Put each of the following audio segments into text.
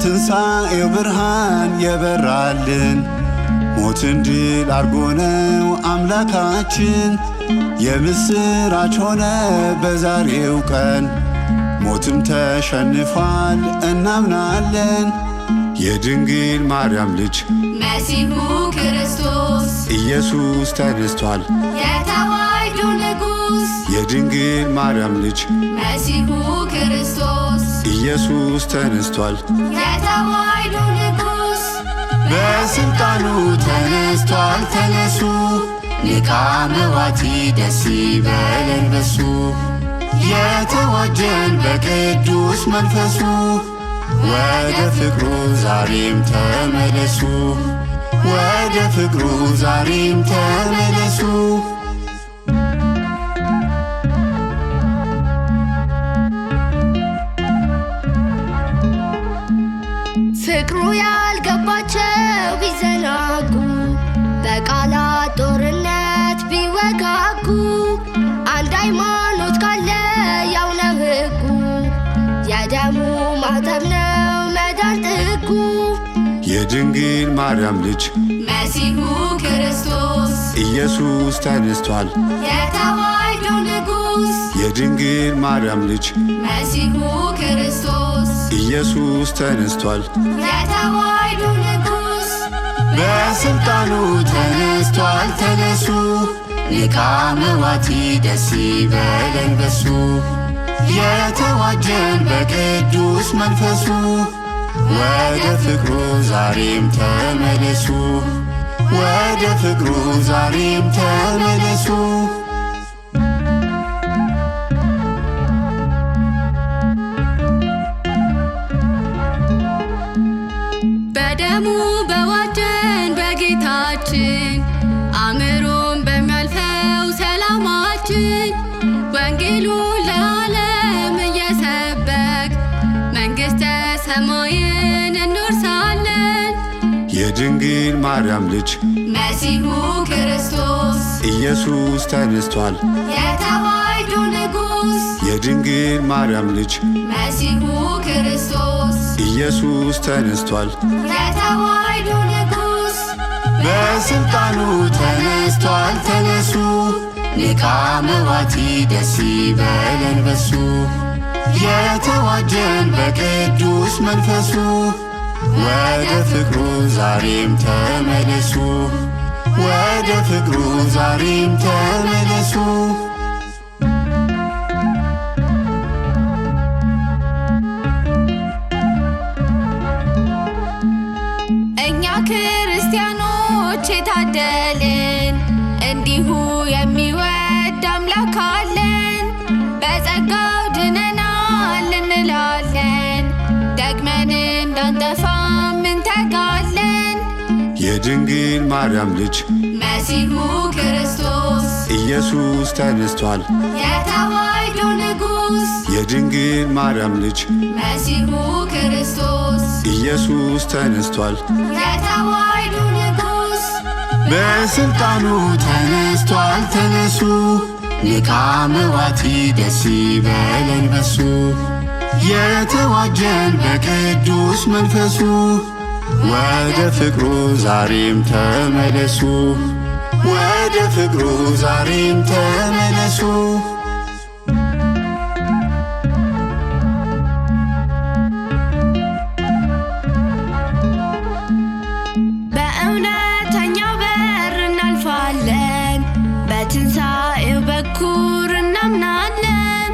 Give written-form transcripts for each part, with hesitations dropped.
በትንሣኤው ብርሃን የበራልን ሞትን ድል አርጎ ነው አምላካችን። የምስራች ሆነ በዛሬው ቀን ሞትም ተሸንፏል እናምናለን። የድንግል ማርያም ልጅ መሲሁ ክርስቶስ ኢየሱስ ተነስቷል የተዋሕዶ ንጉሥ። የድንግል ማርያም ልጅ መሲሁ ክርስቶስ ኢየሱስ ተነስቷል የተዋሕዶ ንጉሥ። በስልጣኑ ተነስቷል ተነሱ፣ ሊቀ መዋቲ ደስ ይበለን በሱ። የተዋጀን በቅዱስ መንፈሱ ወደ ፍቅሩ ዛሬም ተመለሱ፣ ወደ ፍቅሩ ዛሬም ተመለሱ። ፍቅሩ ያልገባቸው ቢዘናጉ በቃላት ጦርነት ቢወጋጉ አንድ ሃይማኖት ካለ ያው ነው ሕጉ። የደሙ ማተብ ነው መዳን ጥጉ። የድንግል ማርያም ልጅ መሲሁ ክርስቶስ ኢየሱስ ተነስቷል የተዋሕዶ ንጉሥ። የድንግል ማርያም ልጅ መሲሁ ክርስቶስ ኢየሱስ ተነስቷል የተዋሕዶ ንጉሥ። በስልጣኑ ተነስቷል ተነሱ፣ ሊቀ መዋቲ ደስ ይበለን በሱ። የተዋጀን በቅዱስ መንፈሱ ወደ ፍቅሩ ዛሬም ተመለሱ፣ ወደ ፍቅሩ ዛሬም ተመለሱ። በደሙ በዋጀን በጌታችን አእምሮን በሚያልፈው ሰላማችን ወንጌሉን ለዓለም እየሰበክ መንግሥተ ሰማይን እንወርሳለን። የድንግል ማርያም ልጅ መሲሁ ክርስቶስ ኢየሱስ ተነስቷል የተዋሕዶ ንጉሥ። የድንግል ማርያም ልጅ መሲሁ ክርስቶስ ኢየሱስ ተነስቷል የተዋሕዶ ንጉሥ። በስልጣኑ ተነስቷል ተነሱ፣ ሊቀ መዋቲ ደስ ይበለን በሱ። የተዋጀን በቅዱስ መንፈሱ ወደ ፍቅሩ ዛሬም ተመለሱ፣ ወደ ፍቅሩ ዛሬም ተመለሱ። እኛ ክርስቲያኖች የታደልን እንዲሁ የሚወድ አምላክ አለን። በጸጋው ድነናል እንላለን፣ ደግመን እንዳንጠፋም እንተጋለን። የድንግል ማርያም ልጅ መሲሁ ክርስቶስ ኢየሱስ ተነስቷል የተዋሕዶ ንጉሥ። የድንግል ማርያም ልጅ መሲሁ ክርስቶስ ኢየሱስ ተነስቷል የተዋሕዶ ንጉሥ። በስልጣኑ ተነስቷል ተነሱ፣ ሊቀ መዋቲ ደስ ይበለን በሱ። የተዋጀን በቅዱስ መንፈሱ ወደ ፍቅሩ ዛሬም ተመለሱ፣ ወደ ፍቅሩ ዛሬም ተመለሱ። በእውነተኛው በር እናልፋለን፣ በትንሣኤው በኩር እናምናለን።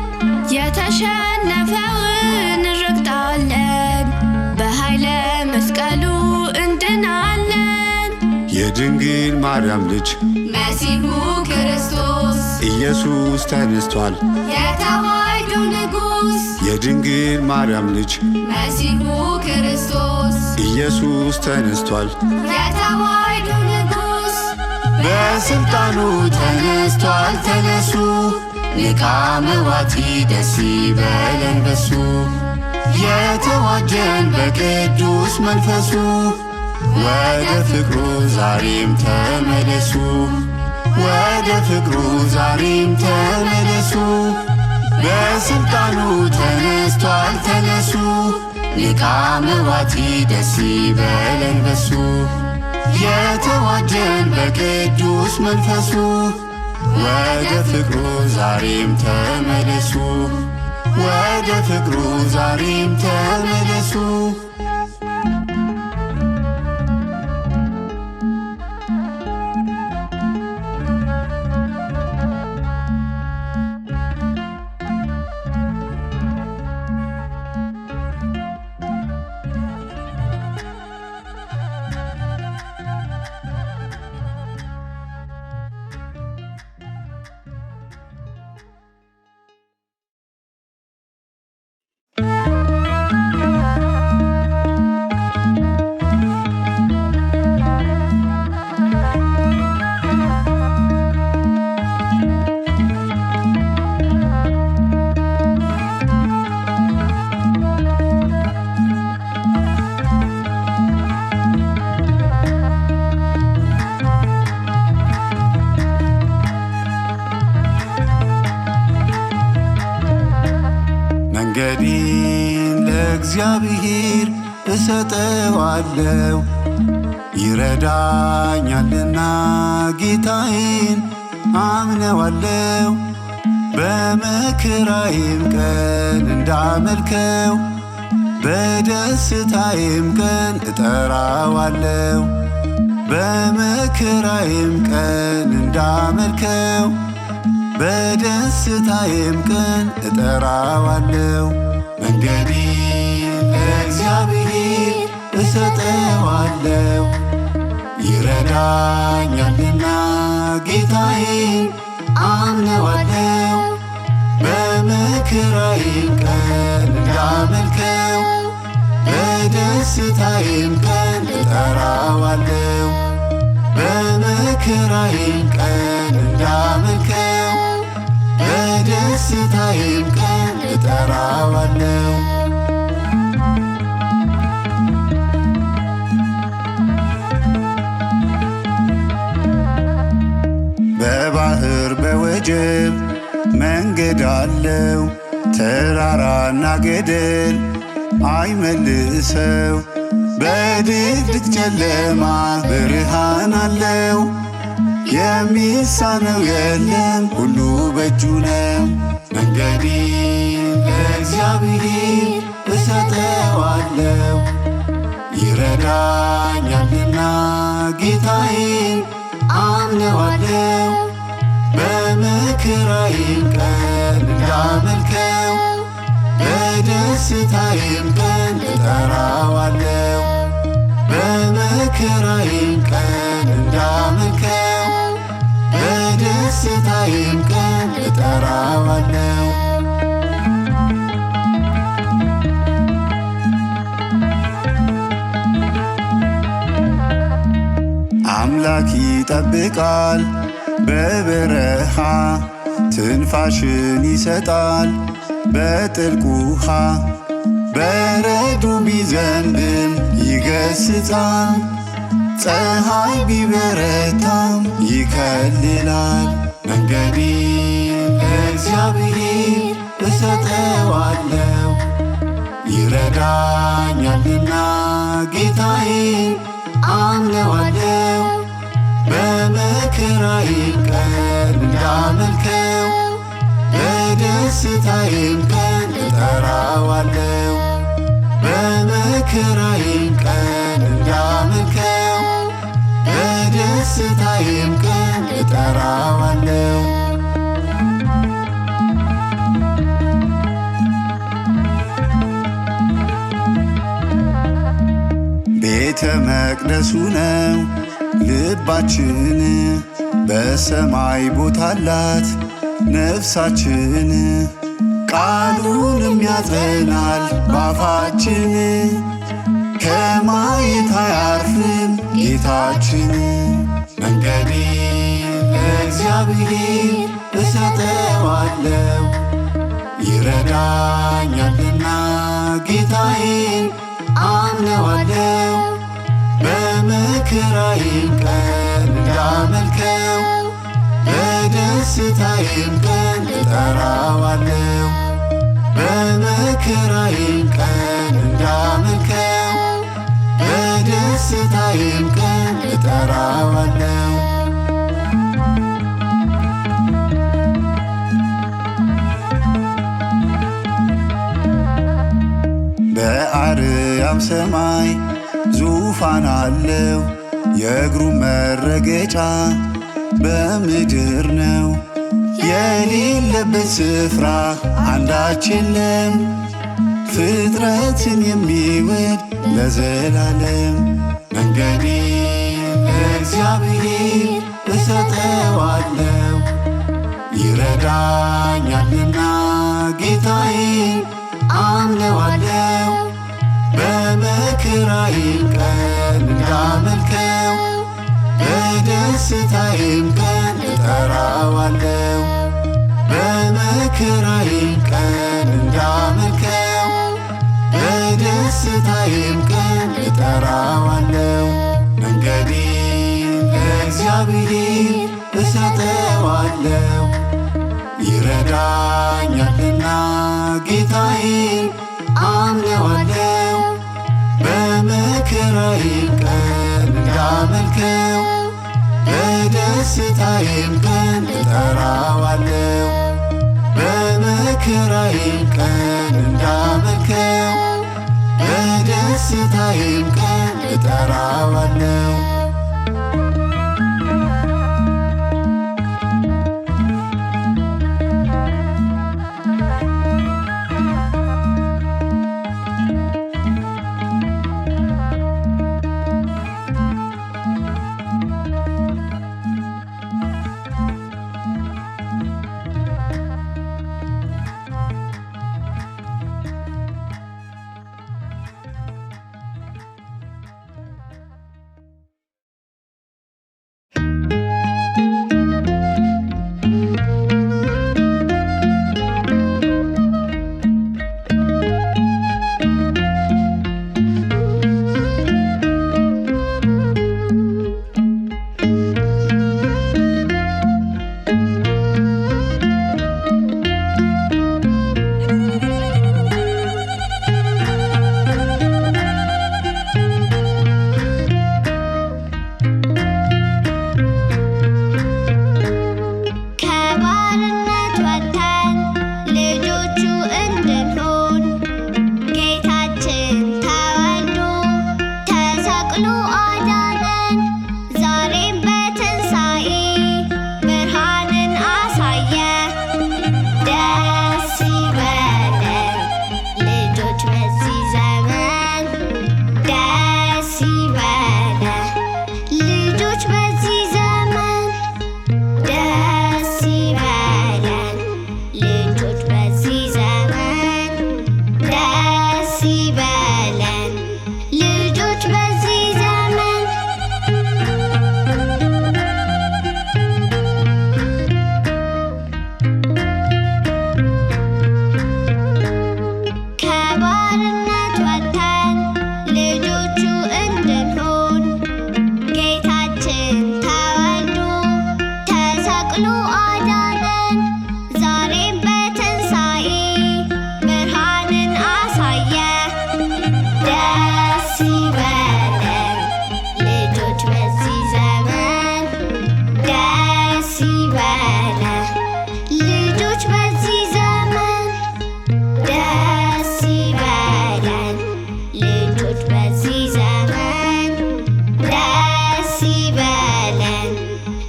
የተሸነፈውን እንረግጣለን፣ በኃይለ መስቀሉ እንድናለን። የድንግል ማርያም ልጅ መሲሁ ክርስቶስ ኢየሱስ ተነስቷል የተዋሕዶ ንጉሥ። የድንግል ማርያም ልጅ መሲሁ ክርስቶስ ኢየሱስ ተነስቷል የተዋሕዶ ንጉሥ። በስልጣኑ ተነስቷል ተነሱ፣ ሊቀ መዋቲ ደስ ይበለን በሱ። የተዋጀን በቅዱስ መንፈሱ ወደ ፍቅሩ ዛሬም ተመለሱ፣ ወደ ፍቅሩ ዛሬም ተመለሱ። በስልጣኑ ተነስቷል ተነሱ፣ ሊቀ መዋቲ ደስ ይበለን በሱ የተዋጀን በቅዱስ መንፈሱ ወደ ፍቅሩ ዛሬም ተመለሱ ወደ ፍቅሩ ዛሬም ተመለሱ። መንገዴን ለእግዚአብሔር እሰጠዋለሁ ይረዳኛልና ጌታዬን አምነዋለሁ በመከራዬም ቀን እንዳመልከው በደስታዬም ቀን እጠራዋለሁ በመከራዬም ቀን እንዳመልከው በደስታዬም ቀን እጠራዋለሁ። መንገዴን ለእግዚአብሔር እሰጠዋለሁ ይረዳኛልና ጌታዬን አምነዋለሁ በመከራዬም ቀን እንዳመልከው በደስታዬም ቀን እጠራዋለሁ በመከራዬም ቀን እንዳመልከው በደስታዬም ቀን እጠራዋለሁ። በባህር በወጀብ መንገድ አለው ተራራና ገደል አይመልሰው በድቅድቅ ጨለማ ብርሃን አለው የሚሳነው የለም ሁሉ በእጁ ነው። መንገዴን ለእግዚአብሔር እሰጠዋለሁ ይረዳኛልና ጌታዬን አምነዋለሁ በመከራዬም ቀን እንዳመልከው በደስታዬም ቀን እጠራዋለሁ በመከራዬም ቀን እንዳመልከው በደስታዬም ቀን እጠራዋለሁ። አምላክ ይጠብቃል በበረሃ ትንፋሽን ይሰጣል በጥልቅ ውሃ በረዶ ቢዘንብም ይገስጻል ፀሐይ ቢበረታም ይከልላል። መንገዴን ለእግዚአብሔር እሰጠዋለሁ ይረዳኛልና ጌታዬን አምነዋለሁ በመከራዬም ቀን እንዳመልከው በደስታዬም ቀን እጠራዋለሁ በመከራዬም ቀን እንዳመልከው በደስታዬም ቀን እጠራዋለሁ። ቤተ መቅደሱ ነው ልባችን በሰማይ ቦታ አላት ነፍሳችን ቃሉንም ያጸናል ባፋችን ከማየት አያርፍም ጌታችን። መንገዴን ለእግዚአብሔር እሰጠዋለሁ ይረዳኛልና ጌታዬን አምነዋለሁ በመከራዬም ቀን እንዳመልከው በደስታዬም ቀን እጠራዋለሁ በመከራዬም ቀን እንዳመልከው በደስታዬም ቀን እጠራዋለሁ። በአርያም ሰማይ ዙፋን አለው፣ የእግሩ መረገጫ በምድር ነው። የሌለበት ስፍራ አንዳች የለም፣ ፍጥረትን የሚወድ ለዘላለም። መንገዴን ለእግዚአብሔር እሰጠዋለሁ፣ ይረዳኛልና ጌታዬን አምነዋለሁ። በመከራዬም ቀን እንዳመልከው በደስታዬም ቀን እጠራዋለሁ። በመከራዬም ቀን እንዳመልከው በደስታዬም ቀን እጠራዋለሁ። መንገዴን ለእግዚአብሔር እሰጠዋለሁ፣ ይረዳኛልና ጌታዬን አምነዋለሁ። በመከራዬም ቀን እንዳመልከው በደስታዬም ቀን እጠራዋለሁ። በመከራዬም ቀን እንዳመልከው በደስታዬም ቀን እጠራዋለሁ።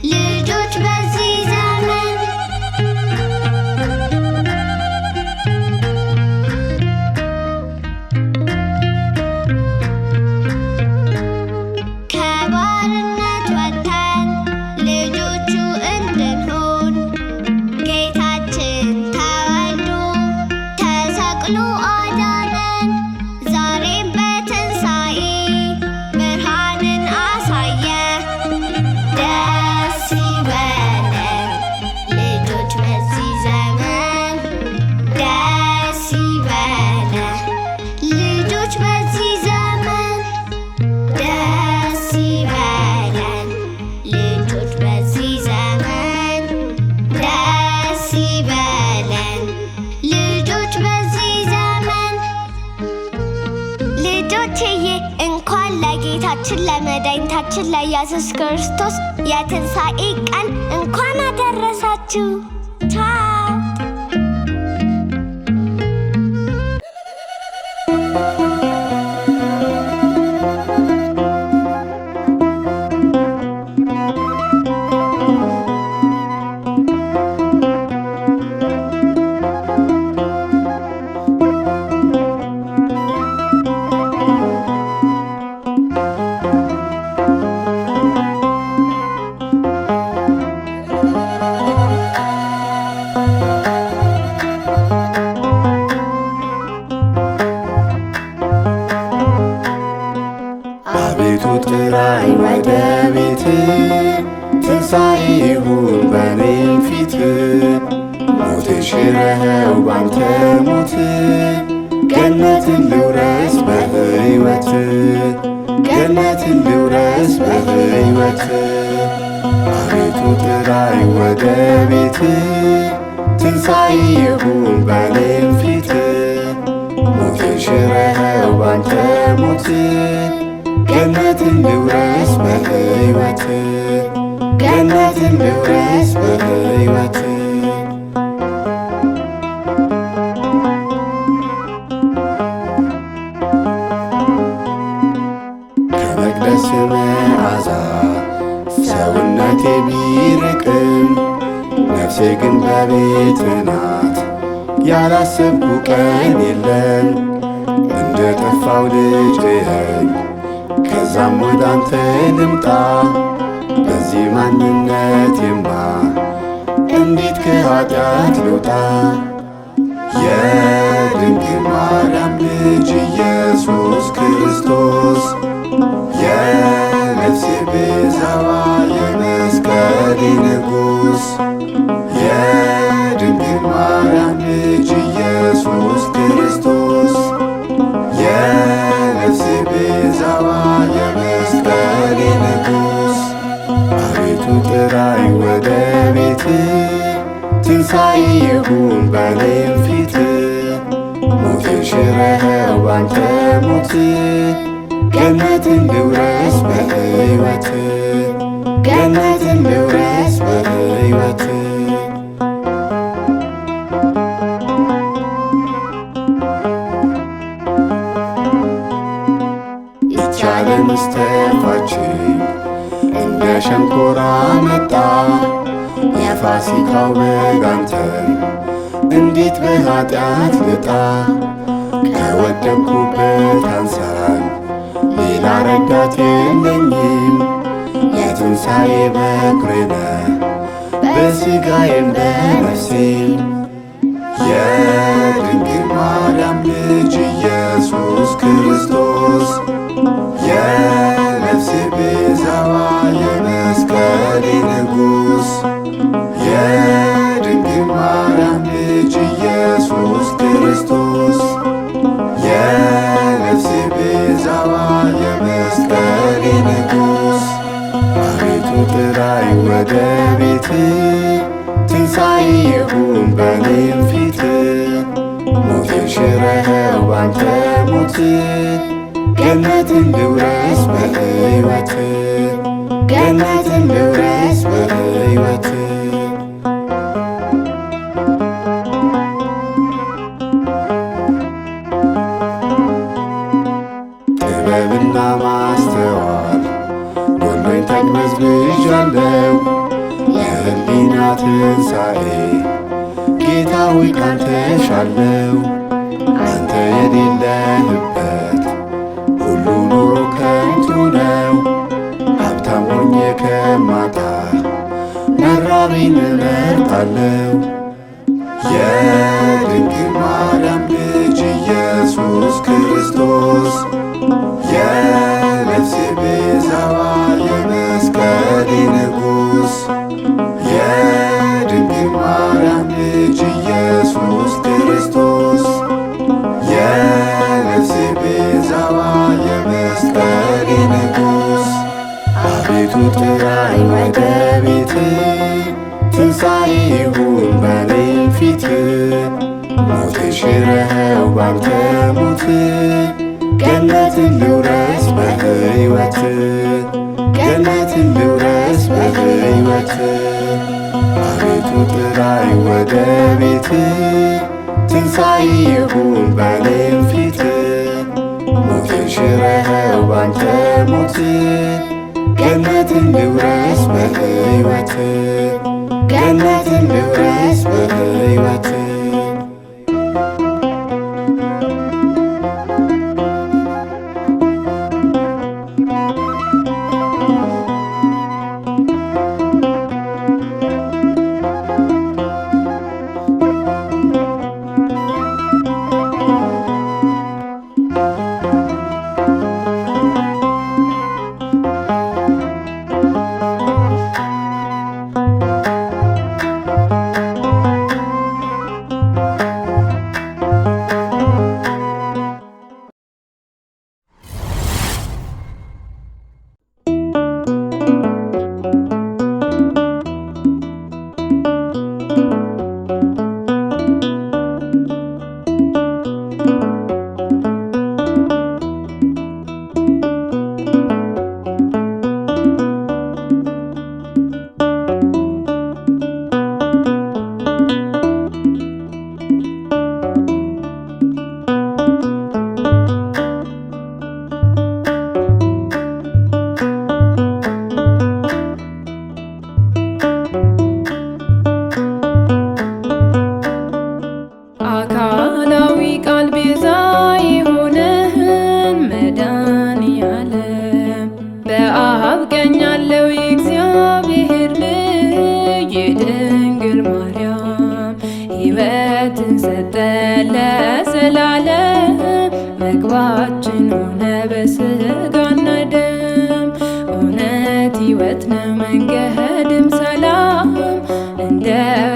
ልጆች በዚህ ዘመን ለጌታችን ለመድኃኒታችን ለኢየሱስ ክርስቶስ የትንሣኤ ቀን እንኳን አደረሳችሁ። ቻው። አቤቱ ጥራኝ ወደ ቤት፣ ትንሣኤ ይሁን በኔም ፊት። ሞት ሽረኸው ባንተ ሞት፣ ገነትን ልውረስ በሕይወት፣ ገነትን ልውረስ በሕይወት። አቤቱ ጥራኝ ወደ ቤት፣ ትንሣኤ ይሁን በኔም ፊት። ሞት ሽረኸው ባንተ ሞት፣ ገነትን ልውረስ በሕይወት፣ ገነትን ልውረስ በሕይወት። ከመቅደስ መዓዛ ሰውነቴ ቢርቅም፣ ነፍሴ ግን በቤት ናት። ያላሰብኩ ቀን የለም። እንደ ጠፋው ልጅ እየኝ ከዛም ወደ አንተ ልምጣ። በዚህ ማንነቴማ እንዴት ከኃጢአት ልውጣ? የድንግል ማርያም ልጅ ኢየሱስ ክርስቶስ፣ የነፍሴ ቤዛዋ የመስቀሌ ንጉሥ። የድንግል ማርያም ልጅ ኢየሱስ ክርስቶስ፣ የነፍሴ ቤዛዋ የመስቀሌ ንጉሥ። አቤቱ ጥራኝ ወደ ቤት፣ ትንሣኤ ይሁን በኔም ፊት። ሞትን ሽረኸው ባንተ ሞት፣ ገነትን ልውረስ በሕይወት፣ ገነትን ልውረስ በሕይወት። ይቻለን እስተፋችኝ እንደ ሸንኮራ መጣ። የፋሲካው በግ አንተን እንዴት በኃጢአት ልጣ? ከወደቅኩበት አንሳን ሌላ ረዳት የለኝም። የትንሣኤ በኩሬ ነህ በሥጋዬም በነፍሴም። የድንግል ማርያም ልጅ ኢየሱስ ክርስቶስ፣ የነፍሴ ቤዛዋ የመስቀሌ ንጉሥ። የድንግል ማርያም ልጅ ኢየሱስ ክርስቶስ፣ የነፍሴ ቤዛዋ የመስቀሌ ንጉሥ። አቤቱ ጥራኝ ወደ ቤት፣ ትንሣኤ ይሁን በኔም ፊት። ሞትን ሽረኸው ባንተ ሞት፣ ገነትን ልውረስ በሕይወት፣ ገነትን ልውረስ በሕይወት። ጥበብና ማስተዋል ጎሎኝ ተቅበዝብዣለሁ። የሕሊና ትንሣኤ ጌታ ሆይ ካንተ ሻለው። አንተ የሌለህበት ሁሉ ኑሮ ከንቱ ነው። ሀብታም ሆኜ ከማጣ መራቤን እመርጣለሁ። የድንግል ማርያም ልጅ ኢየሱስ ክርስቶስ፣ የነፍሴ ቤዛዋ የመስቀሌ ንጉሥ። የድንግል ማርያም ልጅ ኢየሱስ ክርስቶስ፣ የነፍሴ ቤዛዋ የመስቀሌ ንጉሥ። አቤቱ ጥራኝ ወደ ቤት፣ ትንሣኤ ይሁን በኔም ፊት። ሞትን ሽረኸው ባንተ ሞት፣ ገነትን ልውረስ በሕይወት ገነትን ልውረስ በሕይወት አቤቱ ጥራኝ ወደ ቤት ትንሣኤ ይሁን በኔም ፊት ሞትን ሽረኸው ባንተ ሞት ገነትን ልውረስ በሕይወት ገነትን ልውረስ በሕይወት ምግባችን ሆነ በሥጋና ደም እውነት ሕይወት ነው መንገድም ሰላም እንደ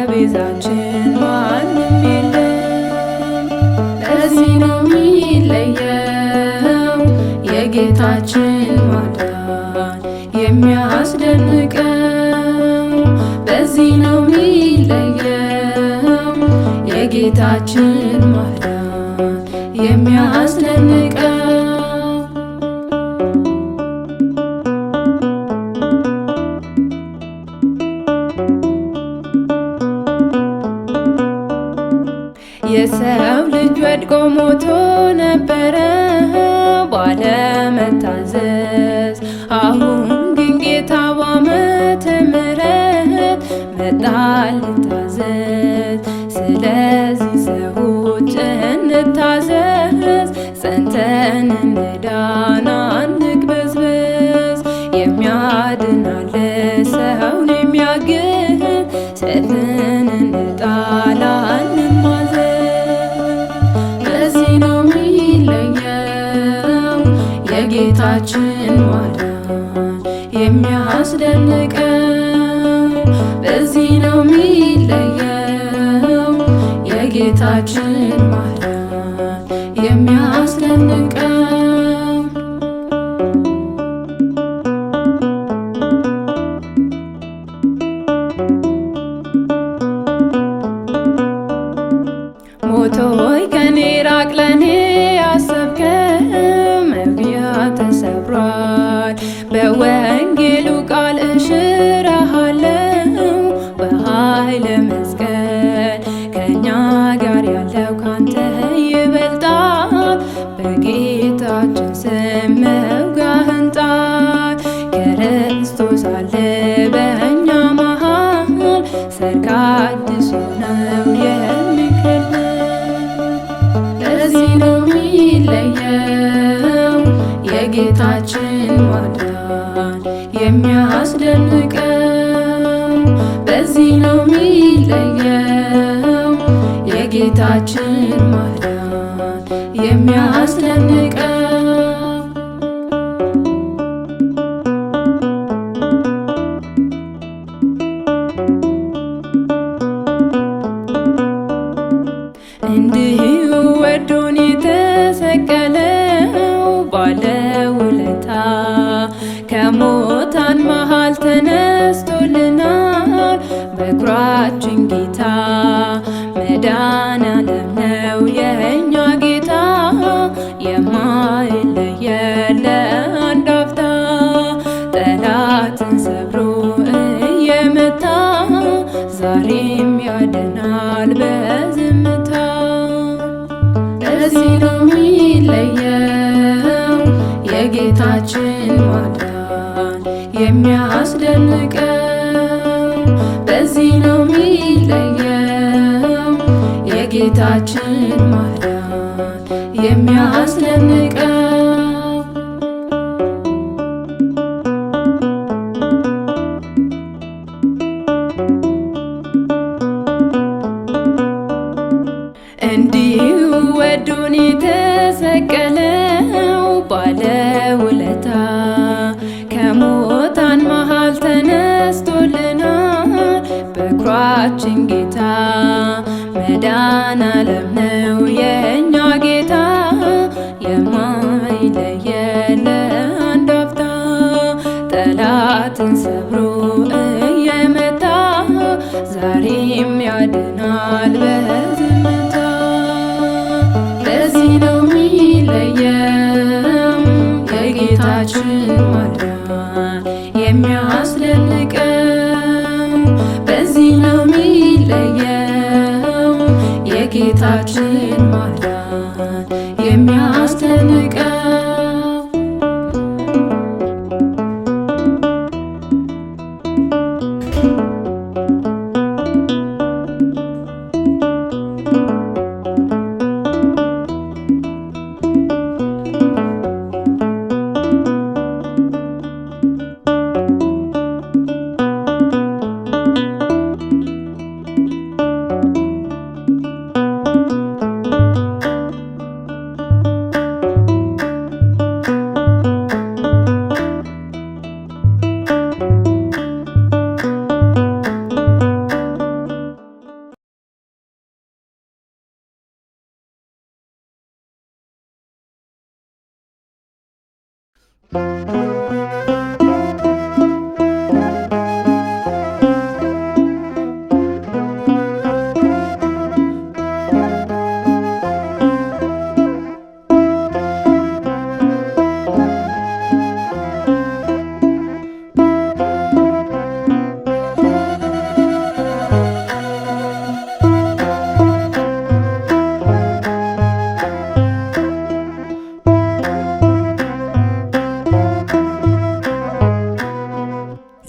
ቤዛችን ማንም የለም። ለዚህ ነው የሚለየው የጌታችን ማዳን የሚያስደንቀው። በዚህ ነው የሚለየው የጌታችን ማዳን የሚያስደንቀው። የሰው ልጅ ወድቆ ሞቶ ነበረ ባለመታዘዝ። አሁን ግን ጌታ በዓመተ ምሕረት መጣ ልታዘዝ። ስለዚህ ሰዎች እንታዘዝ፣ ጸንተን እንዳን አንቅበዝበዝ። የሚያድን አለ ሰውን የሚያግዝ፣ ሰይፍን እንጣል አንማዘዝ። በዚህ ነው የሚለየው የጌታችን ማዳን የሚያስደንቀው። በዚህ ነው የሚለየው የጌታችን ማዳን የሚያስደንቀው። ሞቶይ ከኔ ራቅ ለኔ ያሰብከው መግቢያ ተሰብሯል። በወንጌሉ ቃል እሽረሃለው በኃይለ መስቀል ከእኛ ጋር ያለው ካንተ ይበልጣል። በጌታችን ስም መውጋህን ጣል። ክርስቶስ አለ በእኛ መሃል ሰርክ አዲስ ነው የሚከለል። ለዚህ ነው የሚለየው የጌታችን ማዳን የሚያስደንቀው። በዚህ ነው የሚለየው የጌታችን ማዳን የሚያስደንቀው። እንዲሁ ወዶን የተሰቀለው ባለውለታ ከሙታን መሃል ተነስቶልናል። በኩራችን ጌታ መድኃኔዓለም ነው የእኛ ጌታ የማይለየን ለአንድ በዚህ ነው የሚለየው የጌታችን ማዳን የሚያስደንቀው። በዚህ ነው የሚለየው የጌታችን ማዳን የሚያስደንቀው። እንዲሁ ወዶን የተሰቀለው ባለውለታ ከሙታን መሃል ተነስቶልናል። በኩራችን ጌታ መድኃኔዓለም ነው የእኛ ጌታ የማይለየን ለአንድ አፍታ ጠላትን ሰብሮ እየመታ ዛሬም ያድናል በዝምታ። በዚህ ነው የሚለየው የጌታችን ማዳን የሚያስደንቀው። በዚህ ነው የሚለየው የጌታችን ማዳን የሚያስደንቀው።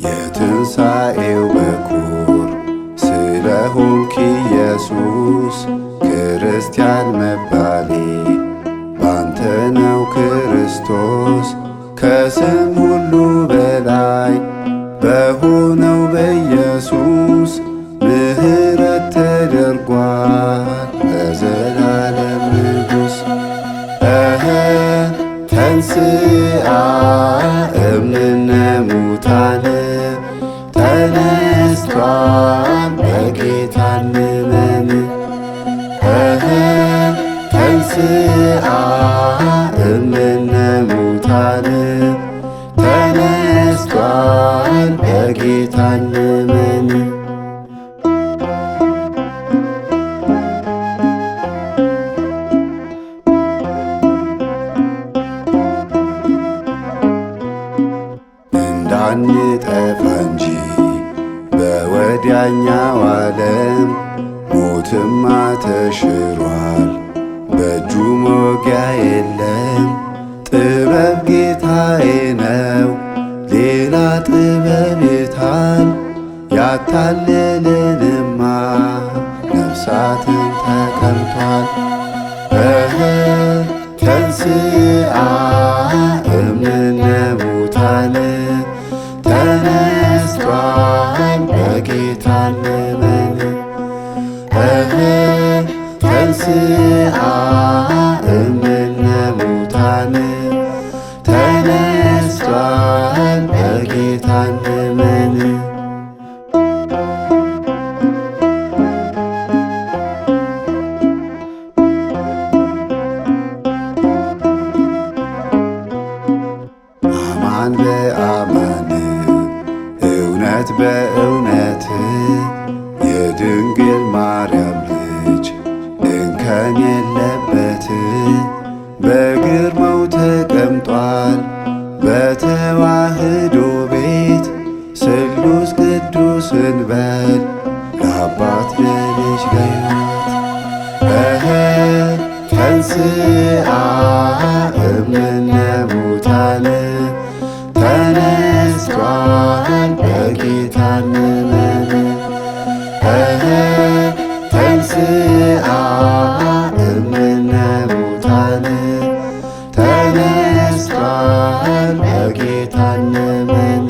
የትንሣኤው በኩር ስለሆንክ ኢየሱስ ክርስቲያን መባሌ ባንተ ነው ክርስቶስ። ከስም ሁሉ በላይ በሆነው በኢየሱስ ምሕረት ተደርጓል ለዘላለም ንጉሥ። ተንሥአ እምነ ሙታን ተነስቷል በጌታ እንመን። ተንሥአ እምነ ሙታን ተነስቷል በጌታ እንመን። እንዳንጠፋ እንጂ በወዲያኛው ዓለም ሞትማ ተሽሯል፣ በእጁ መውጊያ የለም። ጥበብ ጌታዬ ነው፣ ሌላ ጥበብ የታል? ያታለለንማ ነፍሳትን ተቀምቷል። ተንሥአ እምነ ሙታን ተነስቷል በጌታ እንመን። ተንሥአ እምነ ሙታን ተነስቷል በጌታ እንመን። አማን በአማን እውነት በእውነት የድንግል ማርያም ልጅ እንከን የለበት። በግርማው ተቀምጧል በተዋህዶ ቤት ስሉስ ቅዱስ እንበል ለአባት ለልጅ ለሕይወት። ተንሥአ እምነ ሙታን ተነስቷል በጌታ እንመን። ተንሥአ እምነ ሙታን ተነስቷል በጌታ እንመን።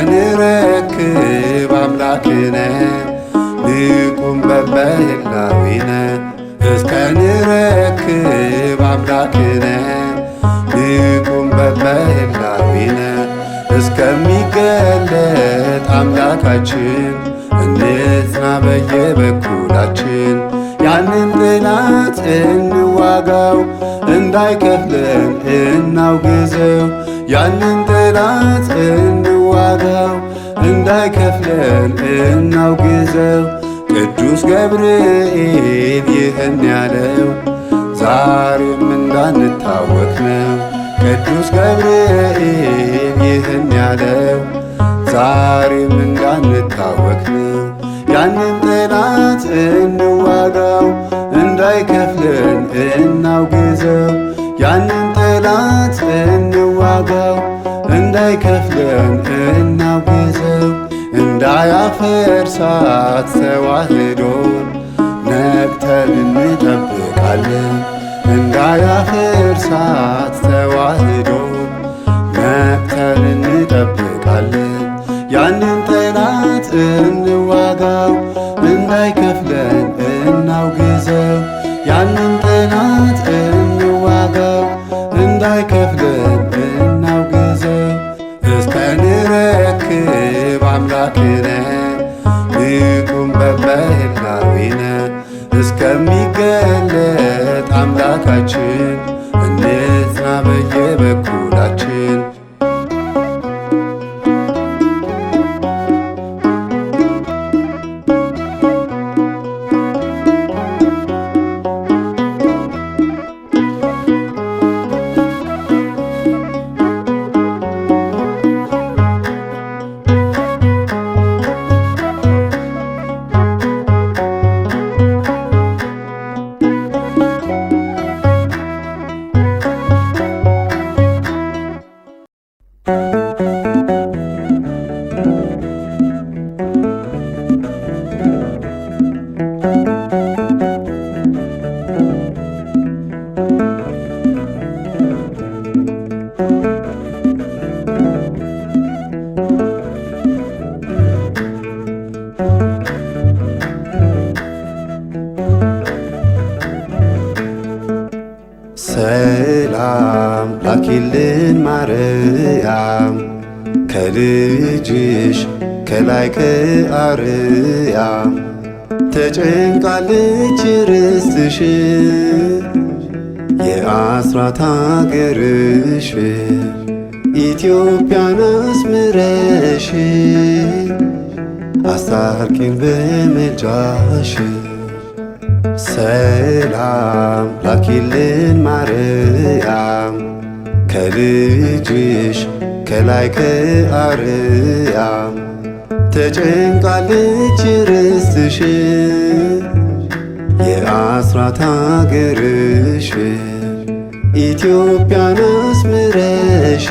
እስከንረክብ አምላክነ ንቁም በበህላዊነ እስከንረክብ አምላክነ ንቁም በበህላዊነ እስከሚገለጥ አምላካችን እንጽና በየበኩላችን ያንን ጠላት እንዋጋው እንዳይከፍለን እናውግዘው። ያንን ጠላት እንዋጋው እንዳይከፍለን እናውግዘው። ቅዱስ ገብርኤል ይህን ያለው ዛሬም እንዳንታወክ ነው። ቅዱስ ገብርኤል ይህን ያለው ዛሬም እንዳንታወክ ነው። ያንን ጠላት እንዋጋው እንዳይከፍለን እናውግዘው። ያንን ጠላት እንዋጋው እንዳይከፍለን እናውግዘው። እንዳያፈርሳት ተዋህዶን ነቅተን እንጠብቃለን። እንዳያፈርሳት ተዋህዶን ነቅተን እንጠብቃለን። ያንን ጠላት እንዋጋው እንዳይከፍለን እናውግዘው። ያንን ጠላት እንዋጋው እንዳይከፍለን እናውግዘው። እስከንረክብ አምላክነ ንቁም በበህላዊነ እስከሚገለጥ አምላካችን እንጽና በየበኩላችን። ሰላም ላኪልን ማርያም ከልጅሽ ከላይ ከአርያም ተጨንቃለች ርስትሽ የአስራት አገርሽ ኢትዮጵያን አስምረሽ አስታርቂን በምልጃሽ። ሰላም ላኪልን ማርያም ከልጅሽ ከላይ ከአርያም ተጨንቃለች ርስትሽ የአስራት አገርሽ ኢትዮጵያን አስምረሽ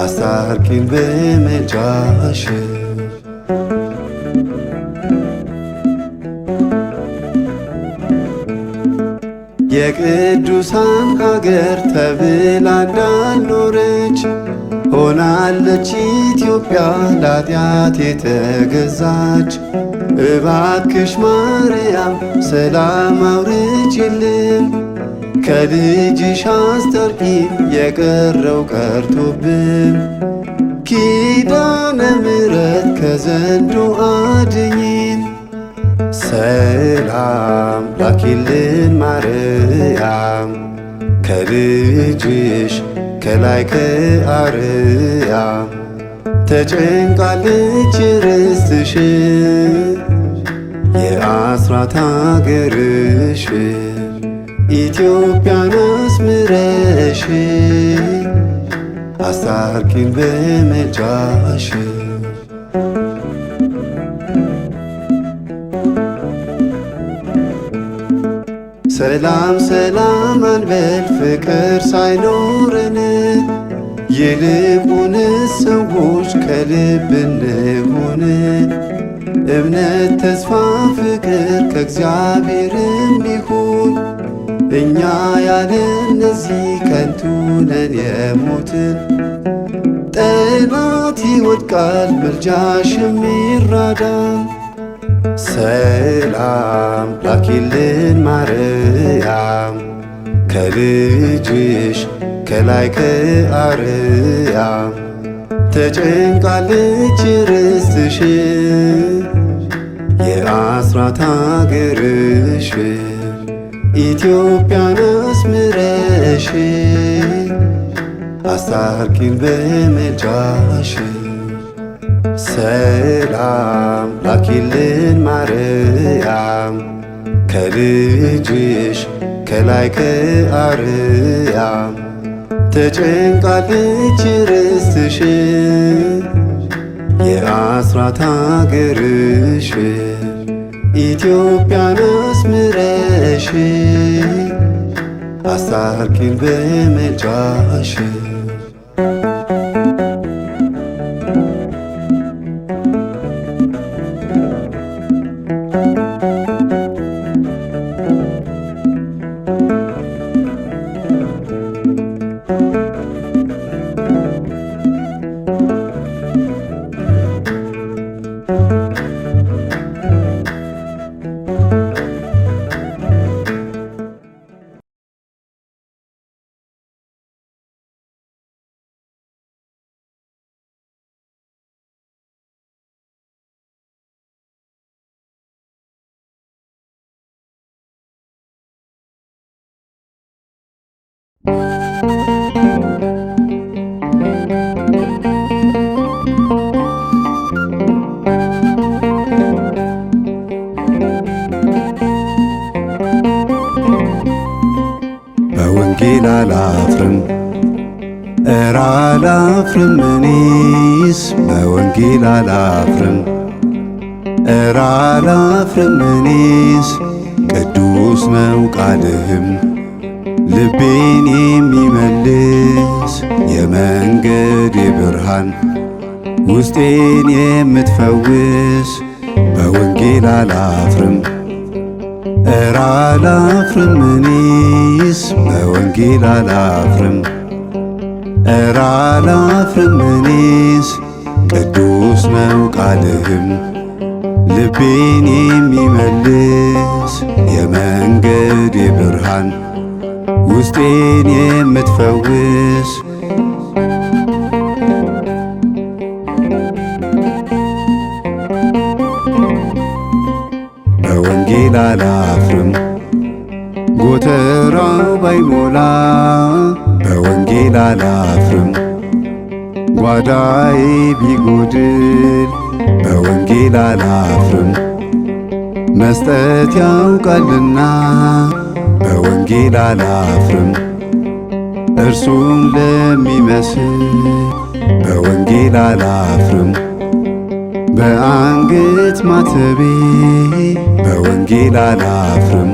አስታርቂን በምልጃሽ። የቅዱሳን ሀገር ተብላ እንዳልኖረች ሆናለች ኢትዮጵያ ለኃጢአት የተገዛች። እባክሽ ማርያም ሰላም አውርጅልን ከልጅሽ አስታርቂን የቀረው ቀርቶብን። ኪዳነ ምሕረት ከዘንዶ አድኝን። ሰላም ላኪልን ማርያም ከልጅሽ ከላይ ከአርያም ተጨንቃለች ርስትሽ የአስራት አገርሽ ኢትዮጵያን አስምረሽ አስታርቂን በምልጃሽ። ሰላም ሰላም አንበል ፍቅር ሳይኖረን ይልቁንስ ሰዎች ከልብ እንሁን። እምነት፣ ተስፋ፣ ፍቅር ከእግዚአብሔርም ይሁን። እኛ ያለ እነዚህ ከንቱ ነን የሞትን። ጠላት ይወድቃል ምልጃሽም ይራዳል። ሰላም ላኪልን ማርያም ከልጅሽ ከላይ ከአርያም ተጨንቃለች ርስትሽ የአስራት አገርሽ ኢትዮጵያን አስምረሽ አስታርቂን በምልጃሽ። ሰላም ላኪልን ማርያም ከልጅሽ ከላይ ከአርያም ተጨንቃለች ርስትሽ የአስራት አገርሽ ኢትዮጵያን አስምረሽ አስታርቂን በምልጃሽ። በወንጌል አላፍርም እረ አላፍርም እኔስ በወንጌል አላፍርም እረ አላፍርም እኔስ ቅዱስ ነው ቃልህም ልቤን የሚመልስ የመንገድ ብርሃን ውስጤን የምትፈውስ በወንጌል አላፍርም እረ አላፍርም እኔስ በወንጌል አላፍርም እረ አላፍርም እኔስ ቅዱስ ነው ቃልህም ልቤን የሚመልስ የመንገድ ብርሃን ውስጤን የምትፈውስ በወንጌል አላፍርም ጎተራው ባይሞላ በወንጌል አላፍርም ጓዳዬ ቢጎድል በወንጌል አላፍርም መስጠት ያውቃልና በወንጌል አላፍርም እርሱን ለሚመስል በወንጌል አላፍርም በአንገት ማተቤ በወንጌል አላፍርም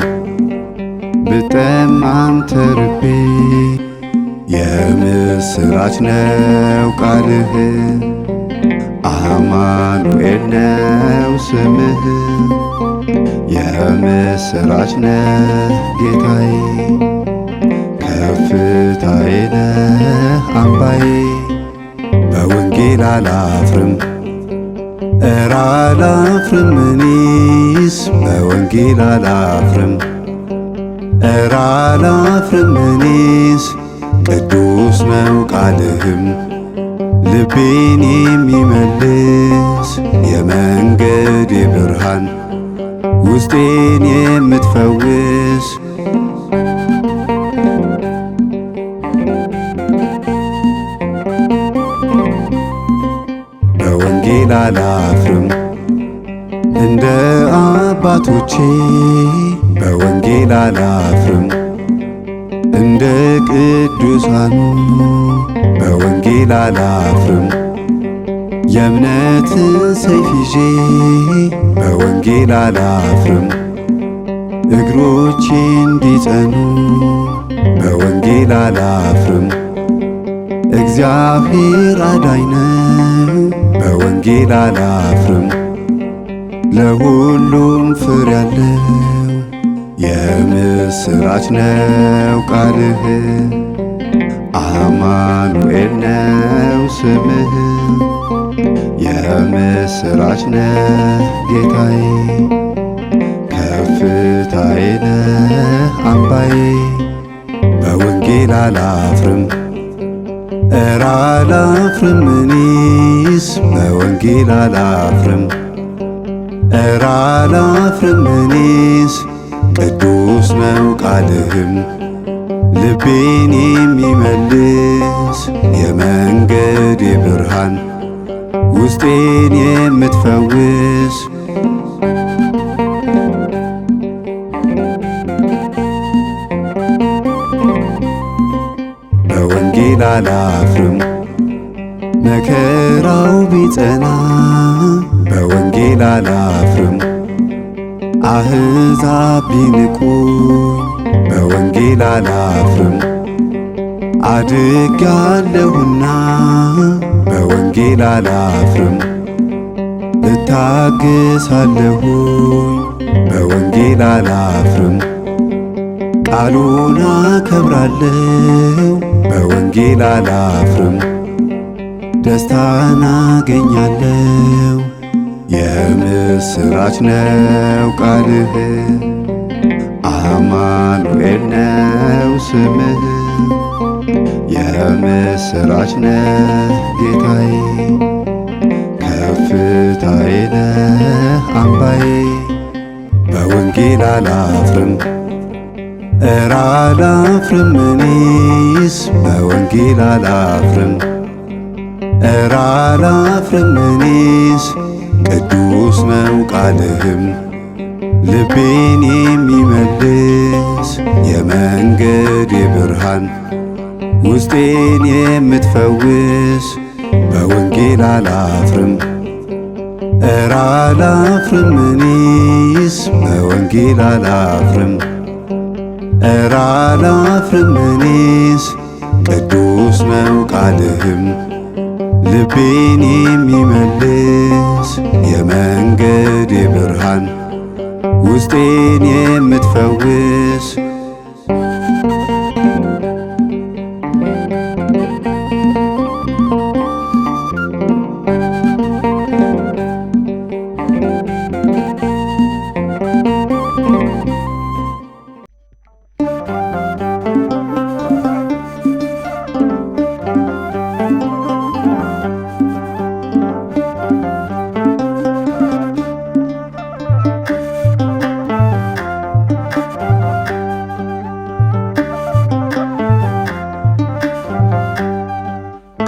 ብጠማም ተርቤ የምስራች ነው ቃልህ አማኑኤል ነው ስምህ የምስራች ነህ ጌታዬ ከፍታዬ ነህ አምባዬ በወንጌል አላፍርም እረ አላፍርም እኔስ በወንጌል አላፍርም እረ አላፍርም እኔስ ቅዱስ ነው ቃልህም ልቤን የሚመልስ የመንገድ ብርሃን ውስጤን የምትፈውስ በወንጌል አላፍርም እንደ አባቶቼ በወንጌል አላፍርም እንደ ቅዱሳኑ በወንጌል አላፍርም የእምነትን ሰይፍ ይዤ በወንጌል አላፍርም እግሮቼ እንዲጸኑ በወንጌል አላፍርም እግዚአብሔር አዳኝ ነው በወንጌል አላፍርም ለሁሉም ፍሬ ያለው የምስራች ነው ቃልህ አማኑኤል ነው ስምህ የምስራች ነህ ጌታዬ ከፍታዬ ነህ አምባዬ በወንጌል አላፍርም እረ አላፍርም እኔስ በወንጌል አላፍርም እረ አላፍርም እኔስ ቅዱስ ነው ቃልህም ልቤን የሚመልስ የመንገድ ብርሃን ውስጤን የምትፈውስ በወንጌል አላፍርም መከራው ቢጸና በወንጌል አላፍርም አሕዛብ ቢንቁኝ በወንጌል አላፍርም አድጌአለሁና በወንጌል አላፍርም እታገሳለሁኝ በወንጌል አላፍርም ቃሉን አከብራለሁ በወንጌል አላፍርም ደስታን አገኛለሁ የምስራች ነው ቃልህ አማኑኤል ነው ስምህ የምስራች ነህ ጌታዬ ከፍታዬ ነህ አምባዬ በወንጌል አላፍርም እረ አላፍርም እኔስ በወንጌል አላፍርም እረ አላፍርም እኔስ ቅዱስ ነው ቃልህም ልቤን የሚመልስ የመንገድ ብርሃን ውስጤን የምትፈውስ በወንጌል አላፍርም እረ አላፍርም እኔስ በወንጌል አላፍርም እረ አላፍርም እኔስ ቅዱስ ነው ቃልህም ልቤን የሚመልስ የመንገድ ብርሃን ውስጤን የምትፈውስ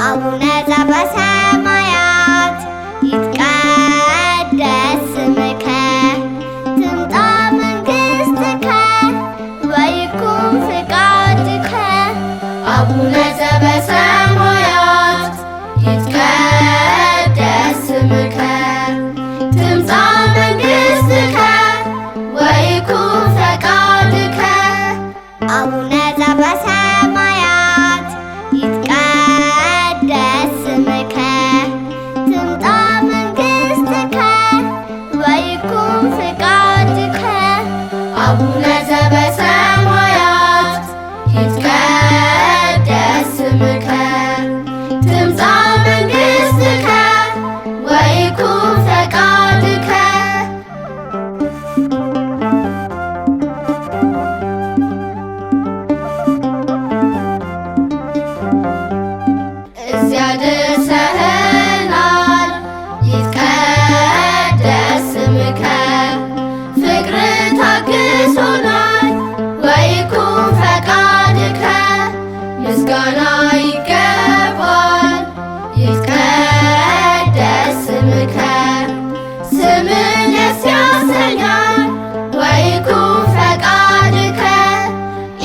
አቡነ ዘበሰማያት ይትቀደስ ስምከ ትምጣ መንግሥትከ ወይኩን ፍቃድከ አቡነ ዘበሰማያት ይትቀደስ ስምከ ትምጻ መንግሥትከ ወይኩን ፈቃድከ አቡነ ዘበሰማያት ይትቀደስ ስምከ ትምጣ መንግሥትከ ወይኩን ፍቃድከ አቡነ ዘበሰማያት ይትቀደስ ስምከ ትምጻ መንግሥትከ ወይኩን ፈቃድከ እዚያ ደርሰኸናል ይትቀደስ ስምከ ፍቅር ታግሶናል ወይኩን ፈቃድከ ምስጋና ይገባል ይትቀደስ ስምከ ስምህ ደስ ያሰኛል ወይኩን ፈቃድከ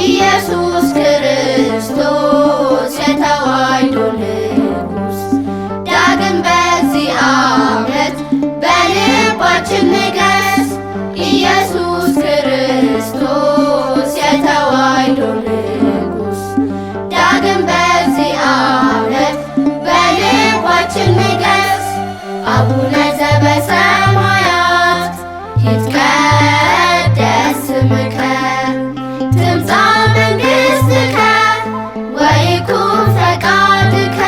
ኢየሱስ ክርስቶስ የተዋሕዶ ንጉሥ ዳግም በዚህ ዓመት በልባችን ንገስ ኢየሱስ ክርስቶስ የተዋሕዶ ንጉሥ ዳግም በዚህ ዓመት በልባችን ንገስ አቡነ ዘበሰማያት ይትቀደስ ስምከ ትምጻ መንግሥትከ ወይኩን ፈቃድከ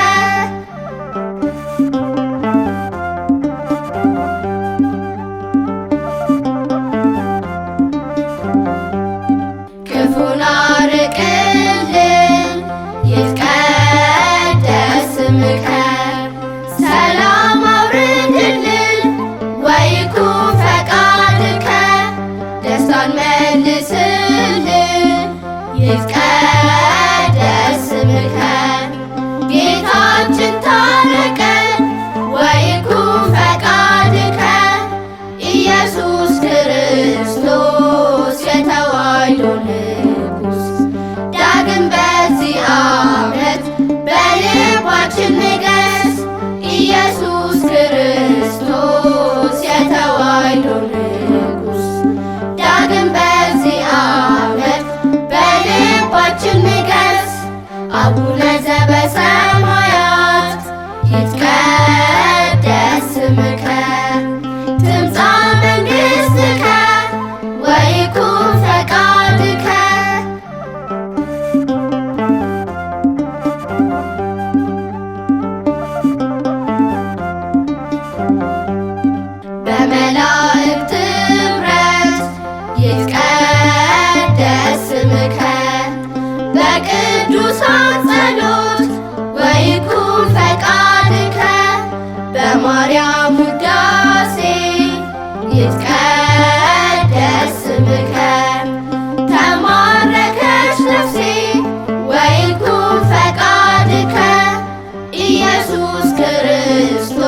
ክፉን አርቅልን ይትቀደስ ስምከ ሰላም አውርድልን መልስልን ይትቀደስ ስምከ ጌታችን ታረቀን ወይኩን ፈቃድከ ኢየሱስ ክርስቶስ የተዋሕዶ ንጉሥ ዳግም በዚህ ዓመት በልባችን ንገስ ኢየሱስ ክርስቶስ የተዋሕዶ ንጉሥ ዳግም በዚህ ዓመት በልባችን ንገስ አቡነ ዘበሰማያት ይትቀደስ ስምከ ትምጻእ መንግሥትከ ወይኩን ፈቃድከ በመላእክት ኅብረት ይትቀደስ ስምከ በቅዱሳን ጸሎት ወይኩን ፈቃድከ በማርያም ውዳሴ ይትቀደስ ስምከ ተማረከች ነፍሴ ወይኩን ፈቃድከ ኢየሱስ ክርስቶስ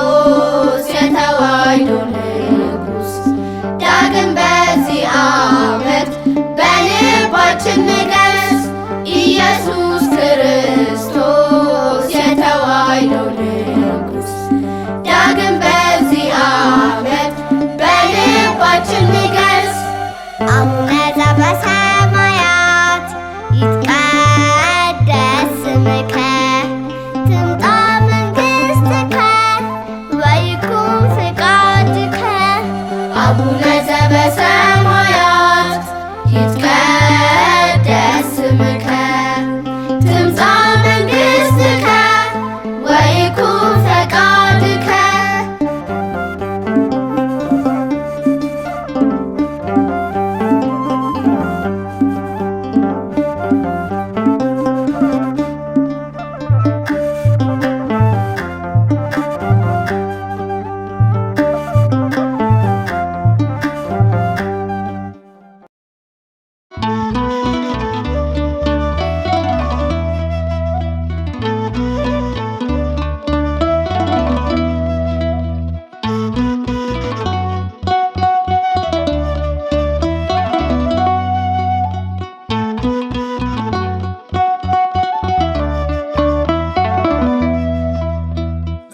የተዋሕዶ ንጉሥ ዳግም በዚህ ዓመት በልባችን ንገስ ኢየሱስ ክርስቶስ የተዋሕዶ ንጉሥ ዳግም በዚህ ዓመት በልባችን ንገስ አቡነ ዘበሰማያት ይትቀደስ ስምከ ትምጻእ መንግሥትከ ወይኩን ፈቃድከ አቡነ ዘበሰማያት ይትቀደስ ስምከ ትምጻእ መንግሥትከ ወይኩን ፈቃድከ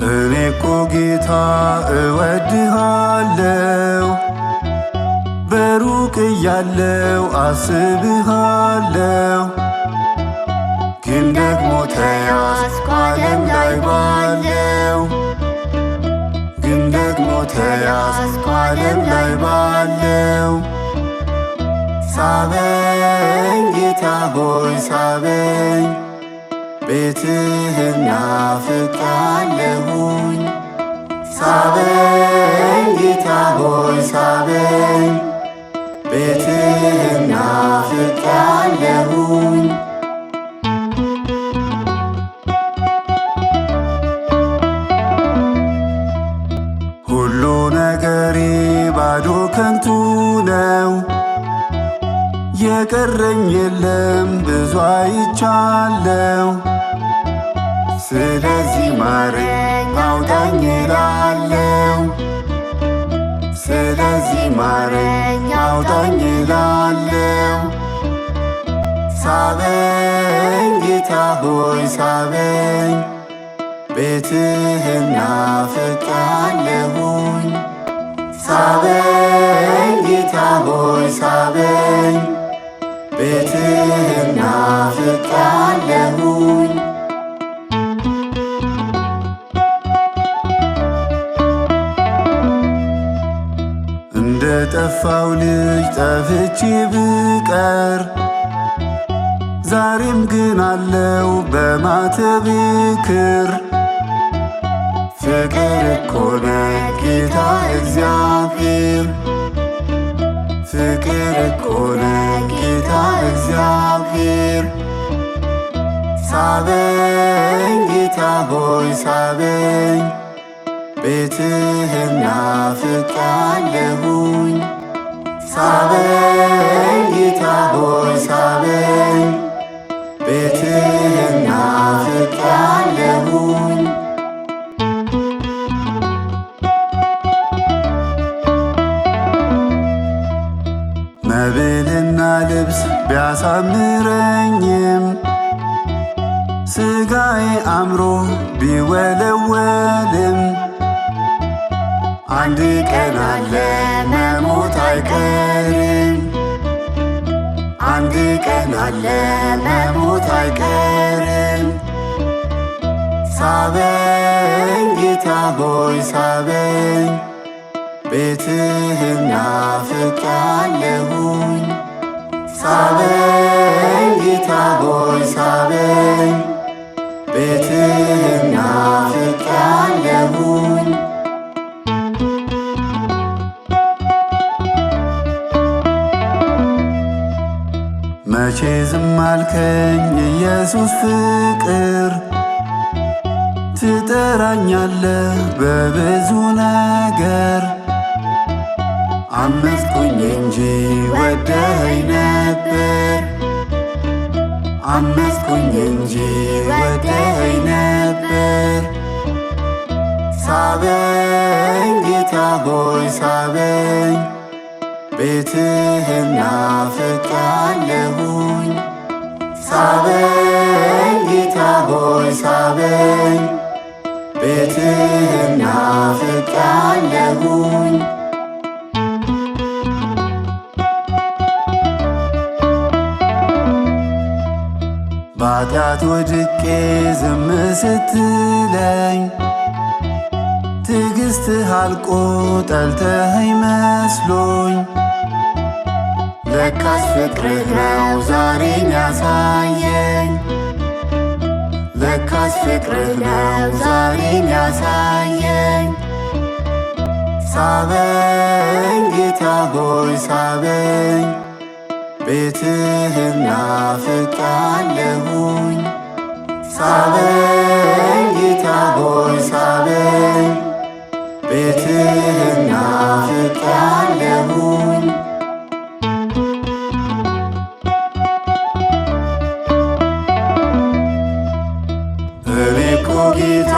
እኔ እኮ ጌታ እወድሃለው በሩቅ እያለው አስብሃለው ግን ደግሞ ተያዝኩ ዓለም ላይ ባለው ግን ደግሞ ተያዝኩ ዓለም ላይ ባለው ሳበኝ ጌታ ሆይ ሳበኝ ቤትህን ናፍቄአለሁኝ ሳበኝ ጌታ ሆይ ሳበኝ ቤትህን ናፍቄአለሁኝ ሁሉ ነገሬ ባዶ ከንቱ ነው የቀረኝ የለም ብዙ አይቻለው ስለዚህ ማረኝ አውጣኝ እላለሁ ስለዚህ ማረኝ አውጣኝ እላለሁ ሳበኝ ጌታ ሆይ ሳበኝ ቤትህን ናፍቄአለሁኝ ሳበኝ ጌታ ሆይ ሳበኝ ቤትህን ናፍቄአለሁኝ እንደ ጠፋው ልጅ ጠፍቼ ብቀር ዛሬም ግን አለው በማተቤ ክር ፍቅር እኮ ነው ጌታ እግዚአብሔር ፍቅር እኮ ነው ጌታ እግዚአብሔር ሳበኝ ጌታ ሆይ ሳበኝ ቤትህን ናፍቄአለሁኝ ሳበኝ ጌታ ሆይ ሳበኝ፣ ቤትህን ናፍቄአለሁኝ። መብልና ልብስ ቢያሳምረኝም ሥጋዬ አምሮ ቢወለወልም አንድ ቀን አለ መሞት አይቀርም። አንድ ቀን አለ መሞት አይቀርም። ሳበኝ ጌታ ሆይ ሳበኝ፣ ቤትህን ናፍቄአለሁኝ። ሳበኝ ጌታ ሆይ ሳበኝ፣ ቤትህን ናፍቄአለሁኝ። መቼ ዝም አልከኝ ኢየሱስ ፍቅር፣ ትጠራኛለህ በብዙ ነገር። አመፅኩኝ እንጂ ወደኸኝ ነበር፣ አመፅኩኝ እንጂ ወደኸኝ ነበር። ሳበኝ ጌታ ሆይ ሳበኝ፣ ቤትህን ናፍቄአለሁኝ። ሳበኝ ጌታ ሆይ ሳበኝ፣ ቤትህን ናፍቄአለሁኝ። በኃጢአት ወድቄ ዝም ስትለኝ ትዕግሥትህ አልቆ ጠልተኸኝ መስሎኝ፣ ለካስ ፍቅርህ ነው ዛሬን ያሳየኝ። ለካስ ፍቅርህ ነው ዛሬን ያሳየኝ። ሳበኝ ጌታ ሆይ ሳበኝ፣ ቤትህን ናፍቄአለሁኝ። ሳበኝ ጌታ ሆይ ሳበኝ፣ ቤትህን ናፍቄአለሁኝ። እኔ እኮ ጌታ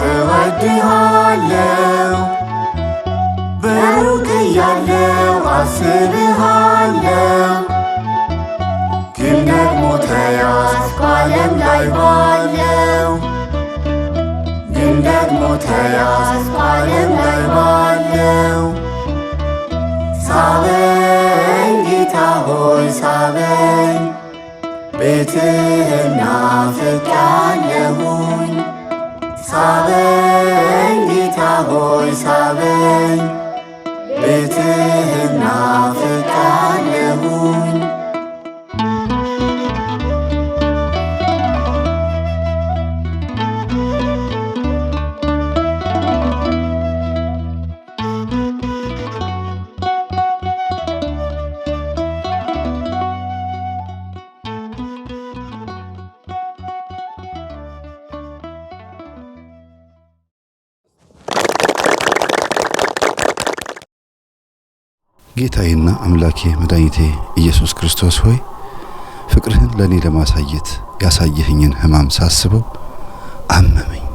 እወድሃለሁ፣ በሩቅ እያለሁ አስብሃለሁ። ግን ደግሞ ተያዝኩ ዓለም ላይ ባለው፣ ግን ደግሞ ተያዝኩ ዓለም ላይ ባለው። ሳበኝ ጌታ ሆይ ሳበኝ፣ ቤትህን ናፍቄአለሁኝ። ሳበኝ ጌታ ሆይ ሳበኝ፣ ቤትህን ናፍቄአለሁኝ። ጌታዬና አምላኬ መድኃኒቴ ኢየሱስ ክርስቶስ ሆይ ፍቅርህን ለእኔ ለማሳየት ያሳየኸኝን ሕማም ሳስበው አመመኝ።